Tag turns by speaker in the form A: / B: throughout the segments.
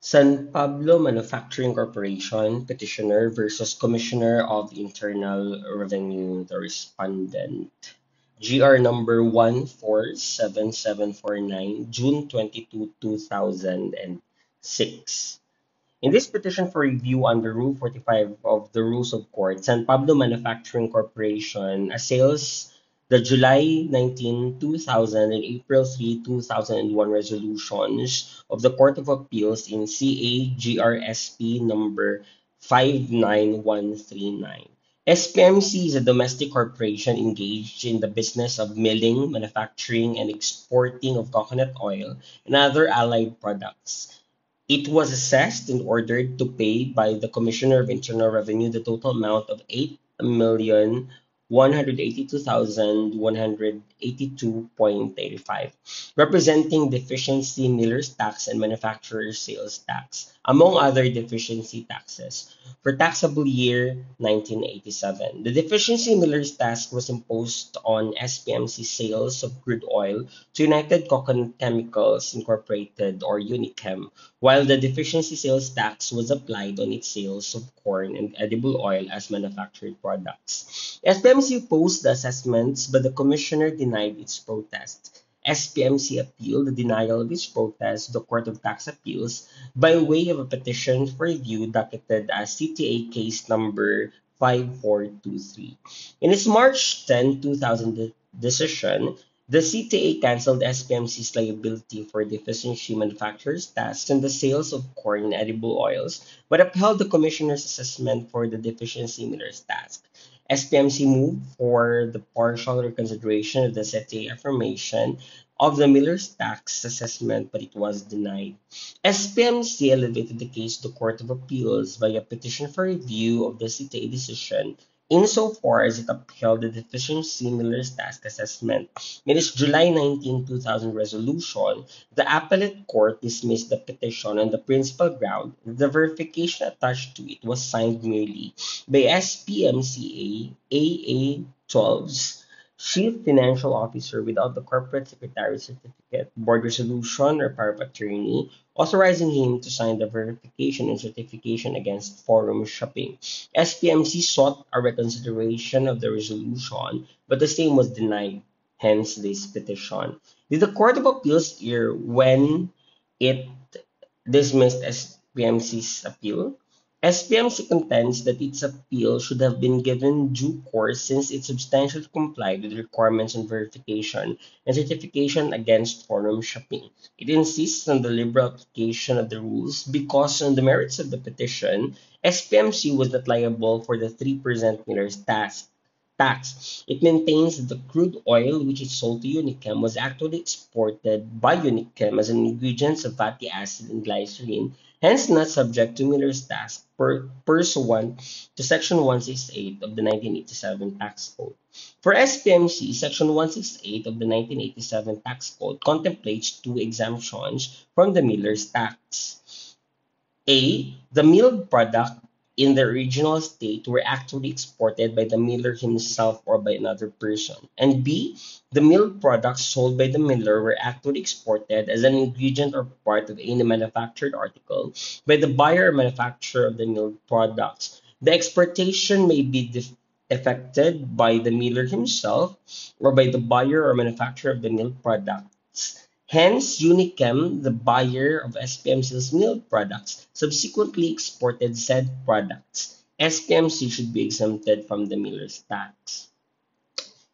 A: San Pablo Manufacturing Corporation petitioner versus Commissioner of Internal Revenue, the respondent. GR number 147749, June 22, 2006. In this petition for review under Rule 45 of the Rules of Court, San Pablo Manufacturing Corporation assails the July 19, 2000 and April 3, 2001 resolutions of the Court of Appeals in CAGRSP number 59139. SPMC is a domestic corporation engaged in the business of milling, manufacturing, and exporting of coconut oil and other allied products. It was assessed and ordered to pay by the Commissioner of Internal Revenue the total amount of 8,182,182.85, representing deficiency miller's tax and manufacturer's sales tax, among other deficiency taxes, for taxable year 1987. The deficiency miller's tax was imposed on SPMC sales of crude oil to United Coconut Chemicals Incorporated or Unichem, while the deficiency sales tax was applied on its sales of corn and edible oil as manufactured products. SPMC opposed the assessments, but the commissioner denied its protest. SPMC appealed the denial of its protest to the Court of Tax Appeals by way of a petition for review docketed as CTA case number 5423. In its March 10, 2000 decision, the CTA canceled SPMC's liability for deficiency manufacturers' tasks and the sales of corn and edible oils, but upheld the Commissioner's assessment for the deficiency miller's task. SPMC moved for the partial reconsideration of the CTA affirmation of the miller's tax assessment, but it was denied. SPMC elevated the case to the Court of Appeals via petition for review of the CTA decision insofar as it upheld the deficiency miller's task assessment. In its July 19, 2000 resolution, the appellate court dismissed the petition on the principal ground that the verification attached to it was signed merely by SPMCA AA12's Chief Financial Officer without the Corporate Secretary Certificate, Board Resolution, or Power of Attorney, authorizing him to sign the verification and certification against Forum Shopping. SPMC sought a reconsideration of the resolution, but the same was denied, hence this petition. Did the Court of Appeals err when it dismissed SPMC's appeal? SPMC contends that its appeal should have been given due course since it substantially complied with requirements on verification and certification against forum shopping. It insists on the liberal application of the rules because, on the merits of the petition, SPMC was not liable for the 3% miller's tax. It maintains that the crude oil which it sold to Unichem was actually exported by Unichem as an ingredient of fatty acid and glycerin, hence not subject to Miller's tax pursuant to Section 168 of the 1987 Tax Code. For SPMC, Section 168 of the 1987 Tax Code contemplates two exemptions from the Miller's tax. A. The milled product in the original state were actually exported by the miller himself or by another person. And B. The milled products sold by the miller were actually exported as an ingredient or part of any manufactured article by the buyer or manufacturer of the milled products. The exportation may be effected by the miller himself or by the buyer or manufacturer of the milled products. Hence, Unichem, the buyer of SPMC's milled products, subsequently exported said products. SPMC should be exempted from the miller's tax.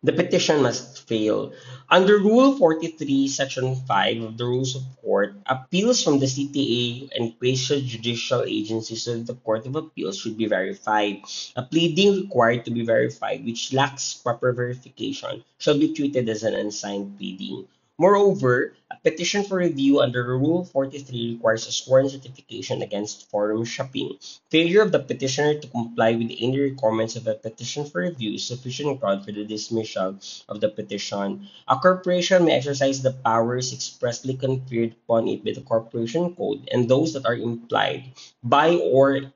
A: The petition must fail. Under Rule 43, Section 5 of the Rules of Court, appeals from the CTA and quasi-judicial agencies of the Court of Appeals should be verified. A pleading required to be verified which lacks proper verification shall be treated as an unsigned pleading. Moreover, a petition for review under Rule 43 requires a sworn certification against forum shopping. Failure of the petitioner to comply with any requirements of a petition for review is sufficient ground for the dismissal of the petition. A corporation may exercise the powers expressly conferred upon it by the Corporation Code and those that are implied by or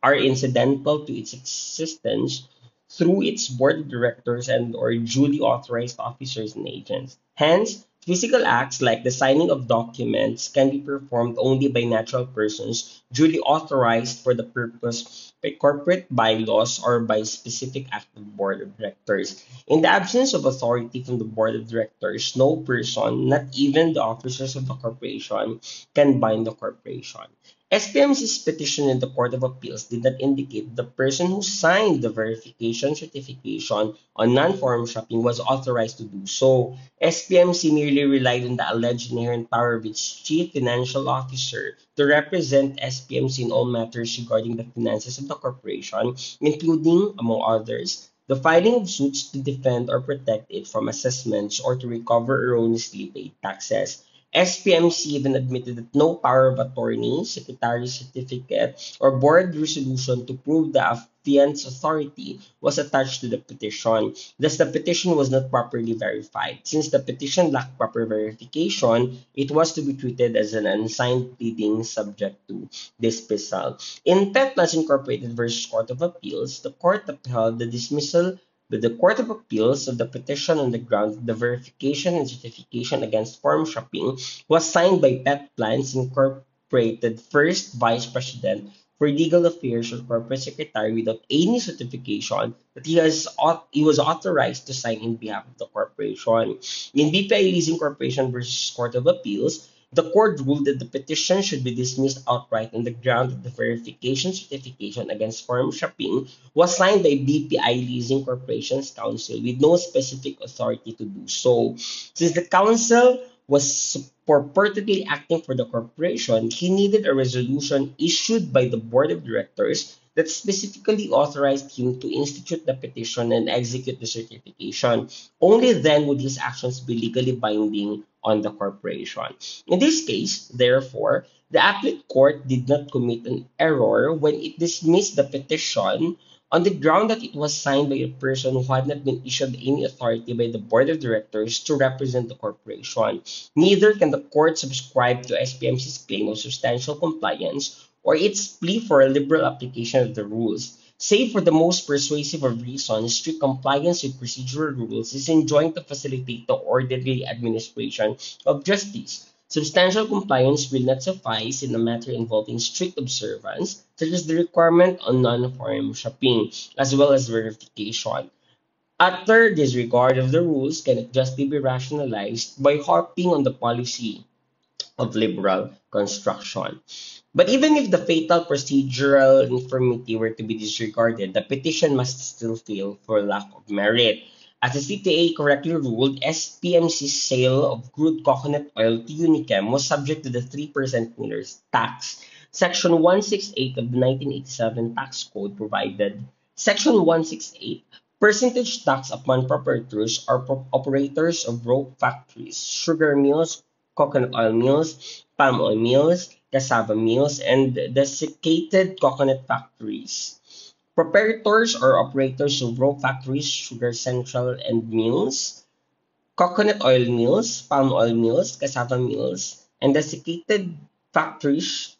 A: are incidental to its existence through its board of directors and or duly authorized officers and agents. Hence, Physical acts like the signing of documents can be performed only by natural persons duly authorized for the purpose by corporate bylaws or by specific act of board of directors. In the absence of authority from the board of directors, no person, not even the officers of the corporation, can bind the corporation. SPMC's petition in the Court of Appeals did not indicate the person who signed the verification certification on non-forum shopping was authorized to do so. SPMC merely relied on the alleged inherent power of its chief financial officer to represent SPMC in all matters regarding the finances of the corporation, including, among others, the filing of suits to defend or protect it from assessments or to recover erroneously paid taxes. SPMC even admitted that no power of attorney, secretary certificate, or board resolution to prove the affiant's authority was attached to the petition. Thus, the petition was not properly verified. Since the petition lacked proper verification, it was to be treated as an unsigned pleading subject to dismissal. In Petlas Incorporated versus Court of Appeals, the court upheld the dismissal with the Court of Appeals of the petition on the ground that the verification and certification against farm shopping was signed by Pet Plans Incorporated first Vice President for Legal Affairs or Corporate Secretary without any certification that he was authorized to sign in behalf of the corporation. In BPI Leasing Corporation versus Court of Appeals, the court ruled that the petition should be dismissed outright on the ground that the verification certification against farm shopping was signed by BPI Leasing Corporation's counsel with no specific authority to do so. Since the counsel was purportedly acting for the corporation, he needed a resolution issued by the board of directors that specifically authorized him to institute the petition and execute the certification. Only then would his actions be legally binding on the corporation. In this case, therefore, the appellate court did not commit an error when it dismissed the petition on the ground that it was signed by a person who had not been issued any authority by the board of directors to represent the corporation. Neither can the court subscribe to SPMC's claim of substantial compliance or its plea for a liberal application of the rules. Save for the most persuasive of reasons, strict compliance with procedural rules is enjoined to facilitate the orderly administration of justice. Substantial compliance will not suffice in a matter involving strict observance, such as the requirement on non-forum shopping, as well as verification. Utter disregard of the rules cannot justly be rationalized by harping on the policy of liberal construction. But even if the fatal procedural infirmity were to be disregarded, the petition must still fail for lack of merit. As the CTA correctly ruled, SPMC's sale of crude coconut oil to Unichem was subject to the 3% Miller's tax. Section 168 of the 1987 Tax Code provided Section 168 percentage tax upon proprietors or operators of rope factories, sugar mills, coconut oil mills, palm oil mills, cassava mills, and desiccated coconut factories. Proprietors or operators of rope factories, sugar central and mills, coconut oil mills, palm oil mills, cassava mills, and desiccated factories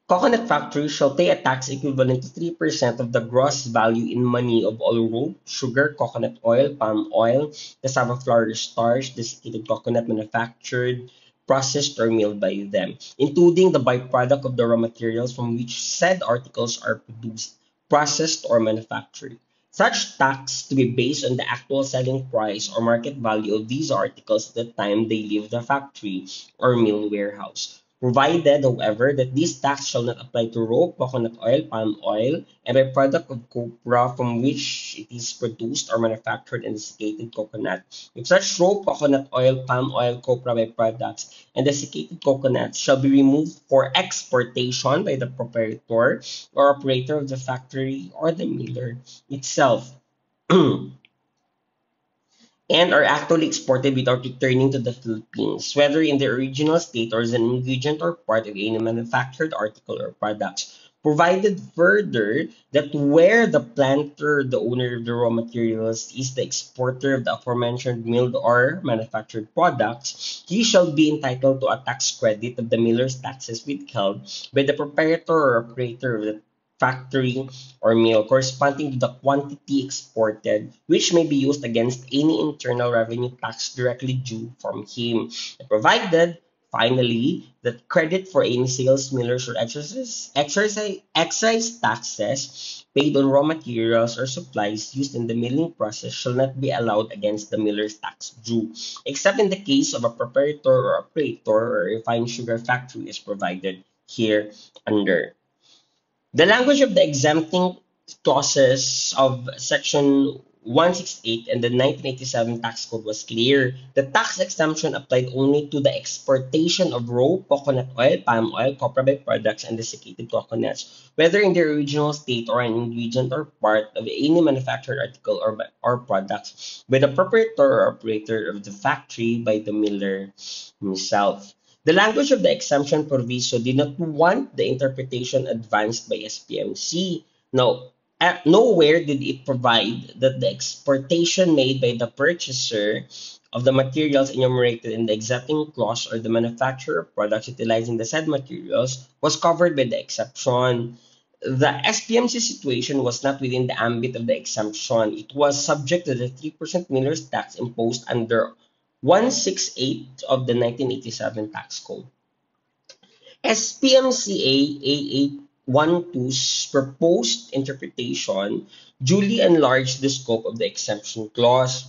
A: coconut factories shall pay a tax equivalent to 3% of the gross value in money of all rope, sugar, coconut oil, palm oil, cassava flour starch, desiccated coconut manufactured, processed, or milled by them, including the byproduct of the raw materials from which said articles are produced, processed, or manufactured. Such tax to be based on the actual selling price or market value of these articles at the time they leave the factory or mill warehouse. Provided, however, that this tax shall not apply to rope, coconut oil, palm oil, and by product of copra from which it is produced or manufactured and desiccated coconut. If such rope, coconut oil, palm oil, copra byproducts, and desiccated coconuts shall be removed for exportation by the proprietor or operator of the factory or the miller itself. And are actually exported without returning to the Philippines, whether in their original state or as an ingredient or part of any manufactured article or product. Provided further that where the planter, the owner of the raw materials, is the exporter of the aforementioned milled or manufactured products, he shall be entitled to a tax credit of the miller's taxes withheld by the proprietor or operator of the factory or mill corresponding to the quantity exported, which may be used against any internal revenue tax directly due from him. Provided, finally, that credit for any sales millers or excise taxes paid on raw materials or supplies used in the milling process shall not be allowed against the miller's tax due, except in the case of a preparator or operator or refined sugar factory is provided here under. The language of the exempting clauses of Section 168 and the 1987 tax code was clear. The tax exemption applied only to the exportation of raw coconut oil, palm oil, copra byproducts, and desiccated coconuts, whether in their original state or an ingredient or part of any manufactured article or products by the proprietor or operator of the factory by the miller himself. The language of the exemption proviso did not want the interpretation advanced by SPMC. Now, nowhere did it provide that the exportation made by the purchaser of the materials enumerated in the exempting clause or the manufacturer of products utilizing the said materials was covered by the exception. The SPMC situation was not within the ambit of the exemption. It was subject to the 3% miller's tax imposed under 168 of the 1987 tax code. SPMCA A812's proposed interpretation duly enlarged the scope of the exemption clause.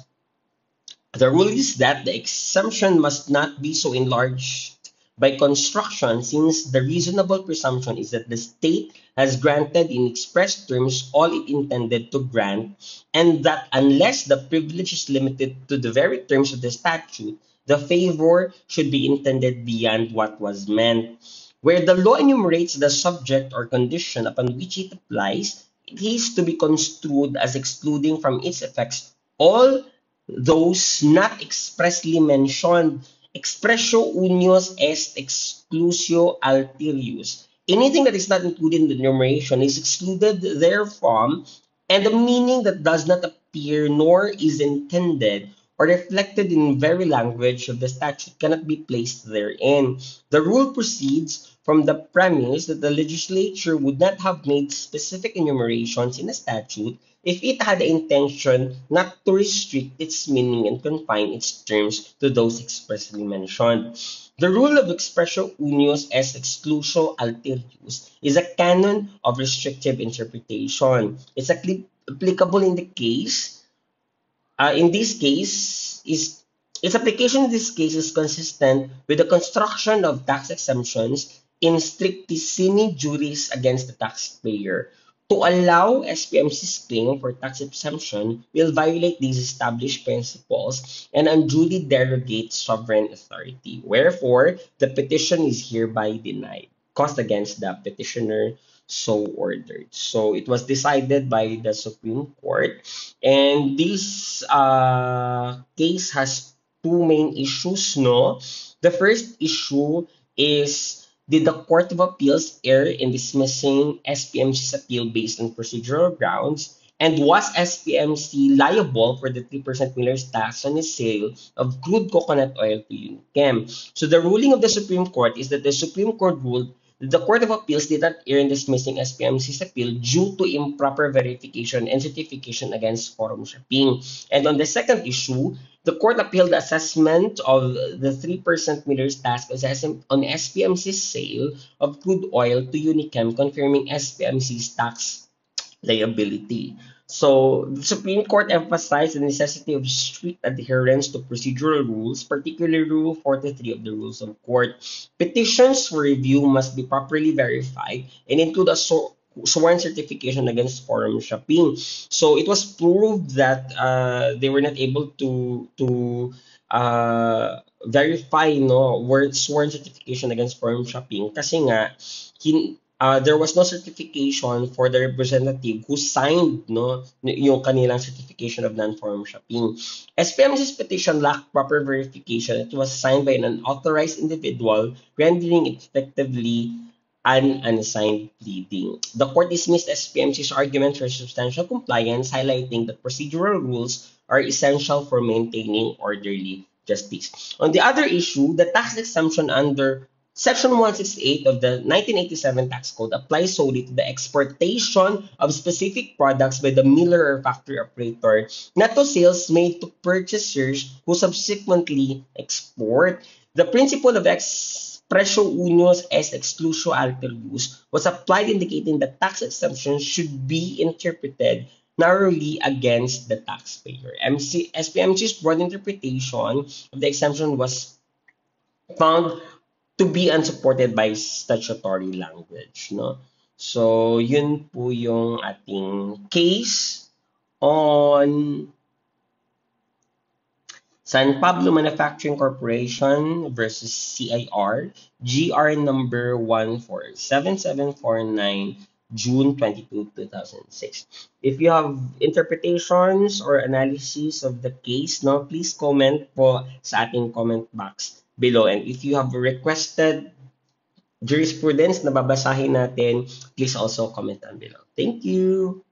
A: The rule is that the exemption must not be so enlarged by construction, since the reasonable presumption is that the state has granted in express terms all it intended to grant, and that unless the privilege is limited to the very terms of the statute, the favor should be intended beyond what was meant. Where the law enumerates the subject or condition upon which it applies, it is to be construed as excluding from its effects all those not expressly mentioned. Expressio unius est exclusio alterius. Anything that is not included in the enumeration is excluded therefrom, and the meaning that does not appear nor is intended or reflected in very language of the statute cannot be placed therein. The rule proceeds from the premise that the legislature would not have made specific enumerations in a statute if it had the intention not to restrict its meaning and confine its terms to those expressly mentioned. The rule of expressio unius est exclusio alterius is a canon of restrictive interpretation. It's applicable in the case in this case is its application in this case is consistent with the construction of tax exemptions in strictissimi juris against the taxpayer. To allow SPMC's claim for tax exemption will violate these established principles and unduly derogate sovereign authority. Wherefore, the petition is hereby denied. Cost against the petitioner so ordered. So it was decided by the Supreme Court, and this case has two main issues. No, the first issue is, did the Court of Appeals err in dismissing SPMC's appeal based on procedural grounds? And was SPMC liable for the 3% miller's tax on the sale of crude coconut oil to Unichem? So the ruling of the Supreme Court is that the Supreme Court ruled that the Court of Appeals did not err in dismissing SPMC's appeal due to improper verification and certification against Forum Shopping. And on the second issue, the court appealed the assessment of the 3% miller's tax on SPMC's sale of crude oil to Unichem, confirming SPMC's tax liability. So, the Supreme Court emphasized the necessity of strict adherence to procedural rules, particularly Rule 43 of the Rules of Court. Petitions for review must be properly verified and include a sworn certification against Forum Shopping. So it was proved that they were not able to verify word sworn certification against Forum Shopping kasi nga there was no certification for the representative who signed yung kanilang certification of non-forum shopping. SPMC's petition lacked proper verification. It was signed by an unauthorized individual, rendering it effectively an unassigned pleading. The court dismissed SPMC's argument for substantial compliance, highlighting that procedural rules are essential for maintaining orderly justice. On the other issue, the tax exemption under Section 168 of the 1987 Tax Code applies solely to the exportation of specific products by the miller or factory operator, not to sales made to purchasers who subsequently export. The principle of expressio unius est exclusio alterius was applied, indicating that tax exemptions should be interpreted narrowly against the taxpayer. SPMG's broad interpretation of the exemption was found to be unsupported by statutory language, no? So, yun po yung ating case on San Pablo Manufacturing Corporation versus CIR, GR number 147749, June 22, 2006. If you have interpretations or analysis of the case, no, please comment po sa ating comment box below. And if you have requested jurisprudence na babasahin natin, please also comment down below. Thank you!